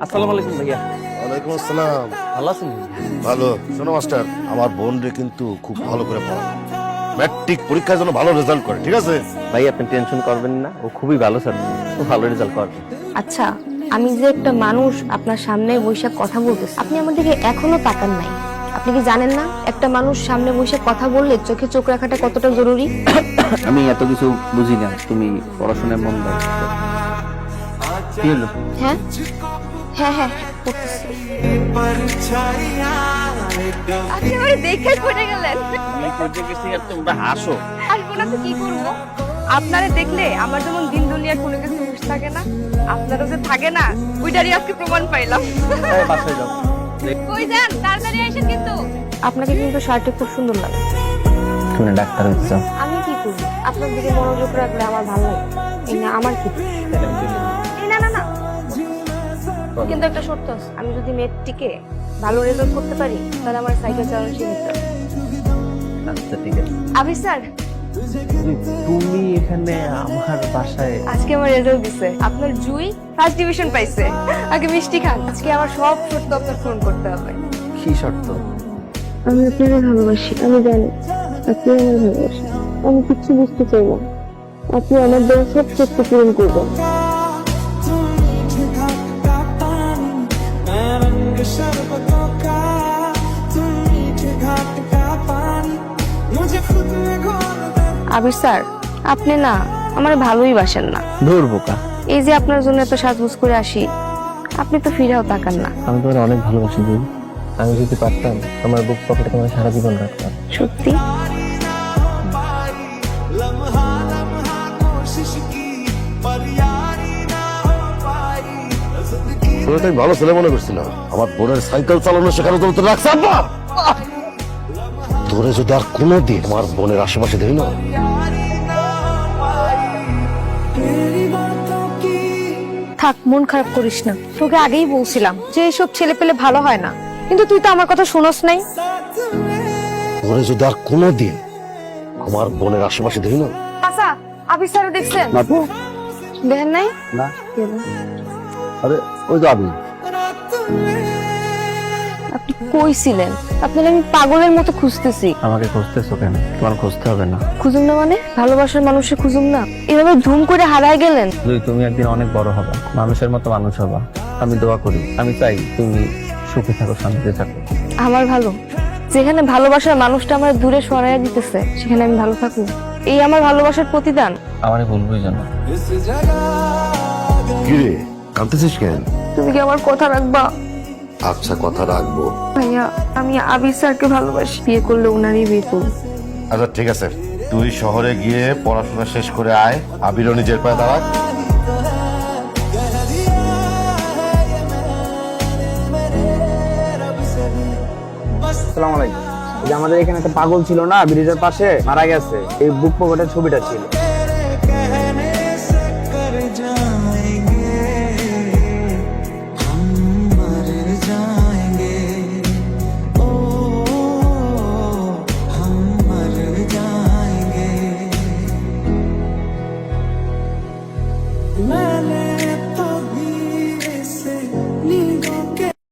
আসসালামু আলাইকুম ভাইয়া। ওয়ালাইকুম আসসালাম। ভালো আছেন? ভালো। শোনো মাস্টার, আমার বোন রে কিন্তু খুব ভালো করে পড়াও, ম্যাট্রিক পরীক্ষার জন্য ভালো রেজাল্ট করে, ঠিক আছে? ভাই আপনি টেনশন করবেন না, ও খুবই ভালো স্যার, ও ভালো রেজাল্ট করবে। আচ্ছা, আমি যে একটা মানুষ আপনার সামনে বসে কথা বলতেছি, আপনি আমার দিকে এখনো তাকান নাই। আপনি কি জানেন না একটা মানুষ সামনে বসে কথা বললে চোখে চোখ রাখাটা কতটা জরুরি? আমি এত কিছু বুঝি না, তুমি পড়াশোনায় মন দাও। কি হলো? হ্যাঁ হ্যাঁ হ্যাঁ করতেছি। আপনি আমারে দেখে পড়ে গেলেন। তুমি কইতে গেছি আর তোমরা হাসো। আসবো না তো কি করবো? আপনারে দেখলে আমার যেমন দিন দুনিয়ার কোনো কিছু হুঁশ থাকে না, আপনারও যে থাকে না, ওইটারই আজকে প্রমাণ পাইলাম। এই বাসায় যাও। কই যান? তাড়াতাড়ি আসেন কিন্তু। আপনাকে কিন্তু শার্টে খুব সুন্দর লাগে। তুমি ডাক্তার হইছ? আমি কি করব? আপনার দিকে মনোযোগ রাখলে আমার ভালো লাগে। এই না আমার কি? এই না না না। কিন্তু একটা শর্ত আছে, আমি যদি মেট্রিকে ভালো রেজাল্ট করতে পারি তাহলে আমার সাইকেল চালানো শিখতে হবে। আচ্ছা ঠিক আছে। আবি স্যার, তুমি এখানে আমার বাসায়? আজকে আমার রেজাল্ট দিছে। আপনার জুই ফার্স্ট ডিভিশন পাইছে। আগে মিষ্টি খান। আজকে আমার সব শর্ত আপনার পূরণ করতে হবে। কি শর্ত? আমি আপনাকে ভালোবাসি, আমি জানি আপনি আমার ভালোবাসি। আমি কিছু বুঝতে চাই না, আপনি আমার দেওয়া সব শর্ত পূরণ করবেন। আবির স্যার, আপনি না আমার ভালোই বাসেন না। দূর বোকা, এই যে আপনার জন্য এত সাজগোজ করে আসি, আপনি তো ফিরেও তাকান না। আমি তোমার অনেক ভালোবাসি দিদি। আমি যদি পারতাম আমার বুক পকেটে তোমার সারা জীবন রাখতাম। সত্যি? তোরা তো আমি ভালো ছেলে মনে করছিলাম, আমার বোনের সাইকেল চালানো শেখানো তো রাখছে আব্বা। তোরে যদি আর কোনোদিন আমার বোনের আশেপাশে দেখি না, থাক, মন খারাপ করিস না। তোকে আগেই বলছিলাম যে এইসব ছেলে পেলে ভালো হয় না, কিন্তু তুই তো আমার কথা শুনোস নাই। তোরে যদি আর কোনোদিন আমার বোনের আশেপাশে দেখি না। আচ্ছা, আবির স্যারও দেখছেন? দেখেন নাই? না। আরে ওই তো আবি। আপনি কইছিলেন আপনার আমি পাগলের মতো খুঁজতেছি। আমাকে খুঁজতেছো কেন? তোমার খুঁজতে হবে না। খুঁজুম না মানে? ভালোবাসার মানুষে খুঁজুম না? এভাবে ধুম করে হারায় গেলেন। তুমি একদিন অনেক বড় হবা, মানুষের মতো মানুষ হবা। আমি দোয়া করি, আমি চাই তুমি সুখে থাকো, শান্তিতে থাকো। আমার ভালো, যেখানে ভালোবাসার মানুষটা আমার দূরে সরাইয়া দিতেছে সেখানে আমি ভালো থাকবো, এই আমার ভালোবাসার প্রতিদান। আমারে ভুলবই জানো। কিরে কাঁদতেছিস কেন? তুমি কি আমার কথা রাখবা? আচ্ছা, কথা রাখবো। ভাইয়া, আমি আবির স্যারকে ভালোবাসি, বিয়ে করলে উনারই বিয়ে করবো। আচ্ছা ঠিক আছে, তুই শহরে গিয়ে পড়াশোনা শেষ করে আয়, আবিরও নিজের পায়ে দাঁড়াক। আসসালামু আলাইকুম। এই যে আমাদের এখানে একটা পাগল ছিল না, ব্রিজের পাশে মারা গেছে, এই বুক পকেটের ছবিটা ছিল।